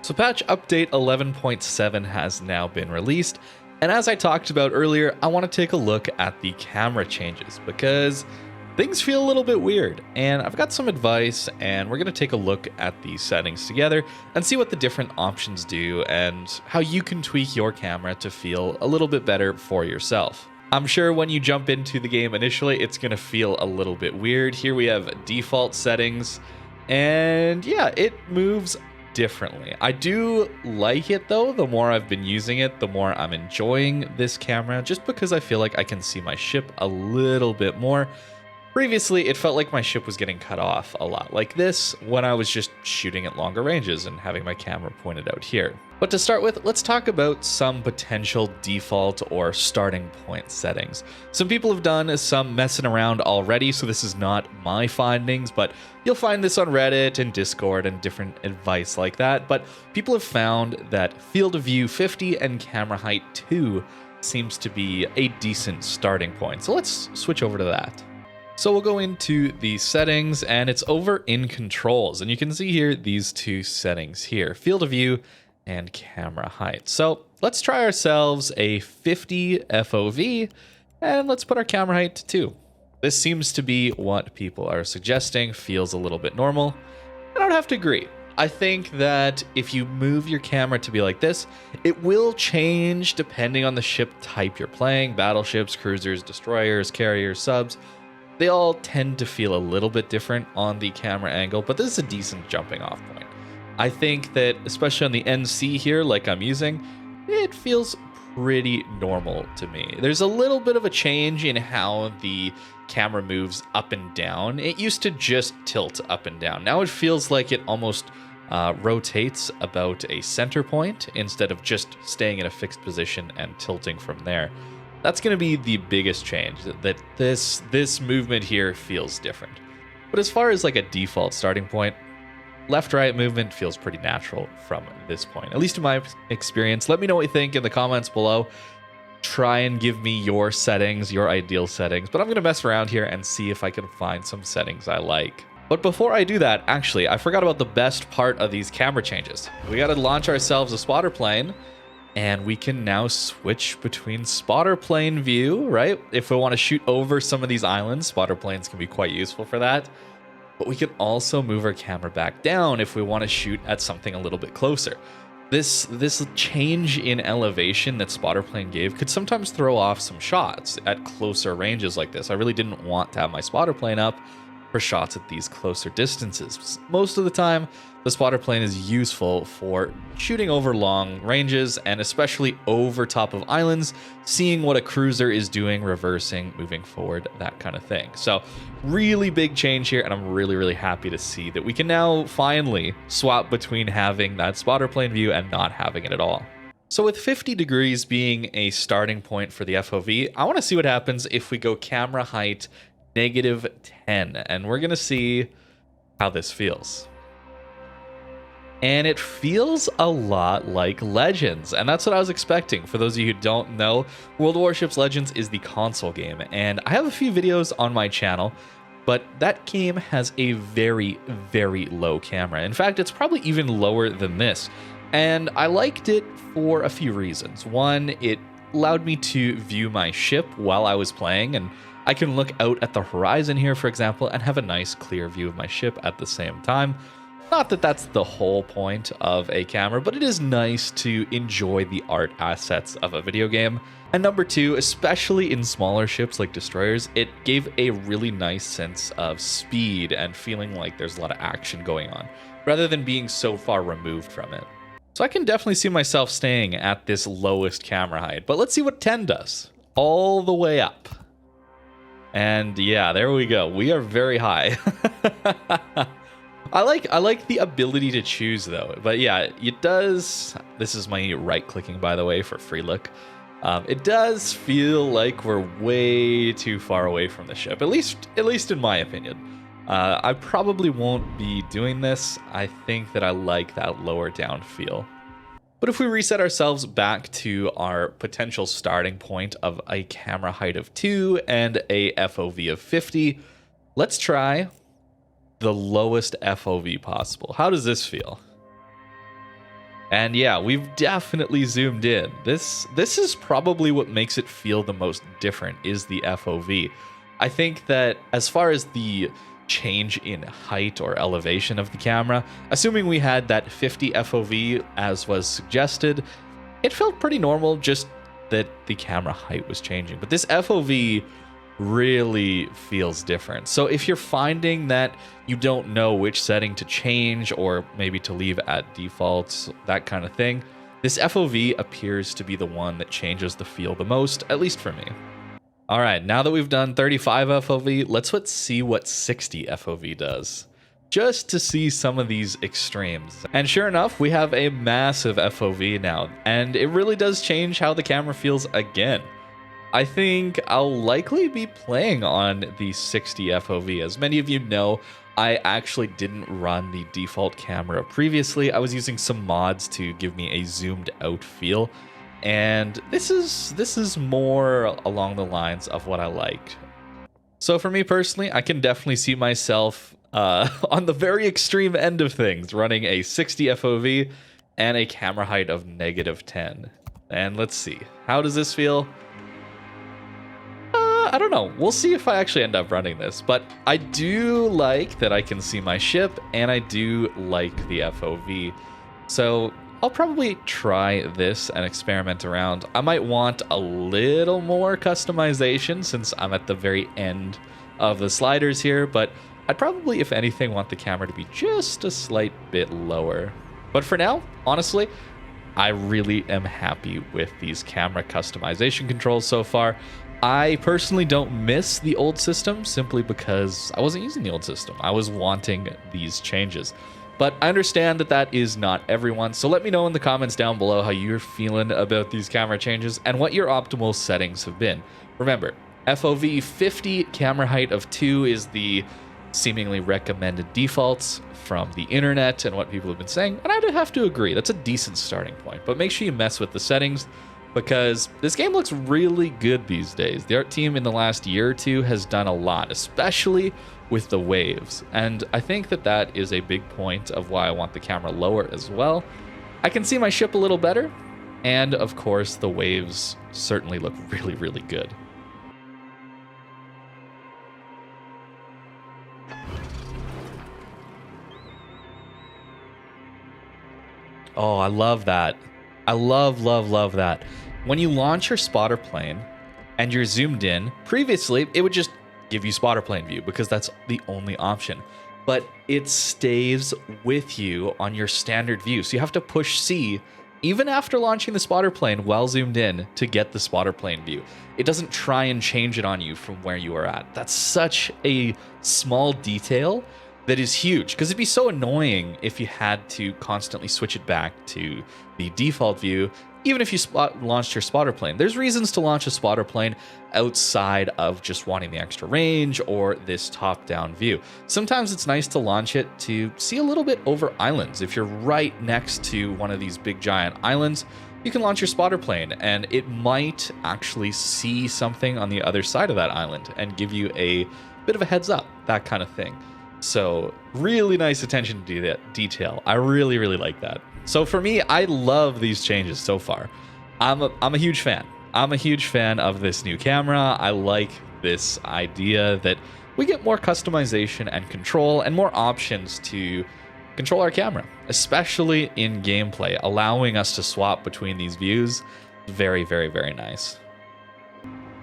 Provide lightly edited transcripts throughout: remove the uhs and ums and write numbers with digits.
So patch update 11.7 has now been released, and as I talked about earlier, I want to take a look at the camera changes because things feel a little bit weird, and I've got some advice, and we're going to take a look at these settings together and see what the different options do and how you can tweak your camera to feel a little bit better for yourself. I'm sure when you jump into the game initially, it's going to feel a little bit weird. Here we have default settings, and yeah, it moves differently. I do like it though. The more I've been using it, the more I'm enjoying this camera, just because I feel like I can see my ship a little bit more. Previously, it felt like my ship was getting cut off a lot like this when I was just shooting at longer ranges and having my camera pointed out here. But to start with, let's talk about some potential default or starting point settings. Some people have done some messing around already, so this is not my findings, but you'll find this on Reddit and Discord and different advice like that. But people have found that field of view 50 and camera height 2 seems to be a decent starting point. So let's switch over to that. So we'll go into the settings, and it's over in controls, and you can see here these two settings here, field of view and camera height. So let's try ourselves a 50 FOV, and let's put our camera height to 2. This seems to be what people are suggesting, feels a little bit normal. I don't have to agree. I think that if you move your camera to be like this, it will change depending on the ship type you're playing. Battleships, cruisers, destroyers, carriers, subs. They all tend to feel a little bit different on the camera angle, but this is a decent jumping off point. I think that, especially on the NC here, like I'm using, it feels pretty normal to me. There's a little bit of a change in how the camera moves up and down. It used to just tilt up and down. Now it feels like it almost rotates about a center point instead of just staying in a fixed position and tilting from there. That's going to be the biggest change, that this movement here feels different. But as far as like a default starting point, left-right movement feels pretty natural from this point, at least in my experience. Let me know what you think in the comments below. Try and give me your settings, your ideal settings, but I'm going to mess around here and see if I can find some settings I like. But before I do that, actually, I forgot about the best part of these camera changes. We got to launch ourselves a spotter plane, and we can now switch between spotter plane view, right? If we want to shoot over some of these islands, spotter planes can be quite useful for that. But we can also move our camera back down if we want to shoot at something a little bit closer. This change in elevation that spotter plane gave could sometimes throw off some shots at closer ranges like this. I really didn't want to have my spotter plane up for shots at these closer distances. Most of the time, the spotter plane is useful for shooting over long ranges and especially over top of islands, seeing what a cruiser is doing, reversing, moving forward, that kind of thing. So really big change here, and I'm really, really happy to see that we can now finally swap between having that spotter plane view and not having it at all. So with 50 degrees being a starting point for the FOV, I want to see what happens if we go camera height -10, and we're going to see how this feels. And it feels a lot like Legends, and that's what I was expecting. For those of you who don't know, World of Warships Legends is the console game, and I have a few videos on my channel, but that game has a very, very low camera. In fact, it's probably even lower than this, and I liked it for a few reasons. One, it allowed me to view my ship while I was playing, and I can look out at the horizon here, for example, and have a nice clear view of my ship at the same time. Not that that's the whole point of a camera, but it is nice to enjoy the art assets of a video game. And number two, especially in smaller ships like destroyers, it gave a really nice sense of speed and feeling like there's a lot of action going on, rather than being so far removed from it. So I can definitely see myself staying at this lowest camera height, but let's see what 10 does. All the way up. And yeah, there we go. We are very high. I like the ability to choose though, but yeah, it does. This is my right clicking, by the way, for free look. It does feel like we're way too far away from the ship, at least in my opinion. I probably won't be doing this. I think that I like that lower down feel. But if we reset ourselves back to our potential starting point of a camera height of 2 and a FOV of 50, let's try the lowest FOV possible. How does this feel? And yeah, we've definitely zoomed in. This is probably what makes it feel the most different, is the FOV. I think that as far as the change in height or elevation of the camera, assuming we had that 50 FOV as was suggested, it felt pretty normal, just that the camera height was changing. But this FOV really feels different. So if you're finding that you don't know which setting to change or maybe to leave at defaults, that kind of thing, this FOV appears to be the one that changes the feel the most, at least for me. All right, now that we've done 35 FOV, let's see what 60 FOV does, just to see some of these extremes. And sure enough, we have a massive FOV now, and it really does change how the camera feels again. I think I'll likely be playing on the 60 FOV. As many of you know, I actually didn't run the default camera previously. I was using some mods to give me a zoomed out feel, and this is more along the lines of what I liked. So for me personally, I can definitely see myself on the very extreme end of things, running a 60 FOV and a camera height of -10. And let's see, how does this feel? I don't know. We'll see if I actually end up running this, but I do like that I can see my ship, and I do like the FOV. So I'll probably try this and experiment around. I might want a little more customization since I'm at the very end of the sliders here, but I'd probably, if anything, want the camera to be just a slight bit lower. But for now, honestly, I really am happy with these camera customization controls so far. I personally don't miss the old system simply because I wasn't using the old system. I was wanting these changes. But I understand that that is not everyone, so let me know in the comments down below how you're feeling about these camera changes and what your optimal settings have been. Remember, FOV 50, camera height of 2 is the seemingly recommended defaults from the internet and what people have been saying, and I'd have to agree, that's a decent starting point. But make sure you mess with the settings, because this game looks really good these days. The art team in the last year or two has done a lot, especially with the waves. And I think that that is a big point of why I want the camera lower as well. I can see my ship a little better. And of course, the waves certainly look really, really good. Oh, I love that. I love that. When you launch your spotter plane and you're zoomed in, previously it would just give you spotter plane view because that's the only option. But it stays with you on your standard view. So you have to push C even after launching the spotter plane while zoomed in to get the spotter plane view. It doesn't try and change it on you from where you are at. That's such a small detail that is huge, because it'd be so annoying if you had to constantly switch it back to the default view, even if you launched your spotter plane. There's reasons to launch a spotter plane outside of just wanting the extra range or this top-down view. Sometimes it's nice to launch it to see a little bit over islands. If you're right next to one of these big giant islands, you can launch your spotter plane and it might actually see something on the other side of that island and give you a bit of a heads up, that kind of thing. So really nice attention to detail. I really, really like that. So for me, I love these changes so far. I'm a huge fan. I'm a huge fan of this new camera. I like this idea that we get more customization and control and more options to control our camera, especially in gameplay, allowing us to swap between these views. Very, very, very nice.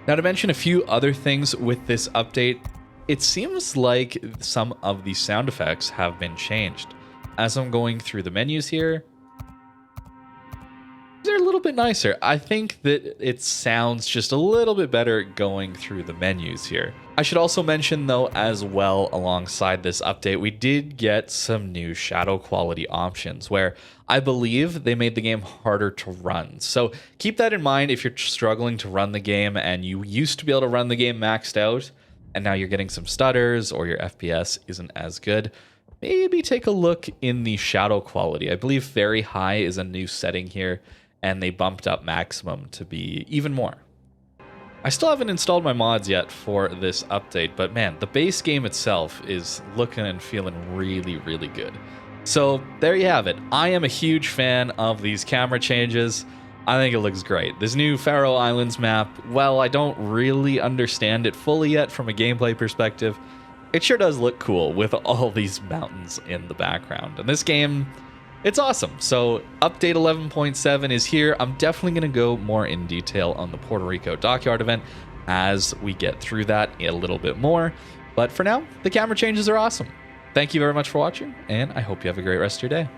Now, to mention a few other things with this update, it seems like some of the sound effects have been changed. As I'm going through the menus here, they're a little bit nicer. I think that it sounds just a little bit better going through the menus here. I should also mention though, as well, alongside this update, we did get some new shadow quality options where I believe they made the game harder to run. So keep that in mind if you're struggling to run the game and you used to be able to run the game maxed out, and now you're getting some stutters or your FPS isn't as good. Maybe take a look in the shadow quality. I believe very high is a new setting here, and they bumped up maximum to be even more. I still haven't installed my mods yet for this update, but man, the base game itself is looking and feeling really, really good. So there you have it. I am a huge fan of these camera changes. I think it looks great. This new Faroe Islands map, well, I don't really understand it fully yet from a gameplay perspective. It sure does look cool with all these mountains in the background. And this game, it's awesome. So update 11.7 is here. I'm definitely going to go more in detail on the Puerto Rico Dockyard event as we get through that a little bit more. But for now, the camera changes are awesome. Thank you very much for watching, and I hope you have a great rest of your day.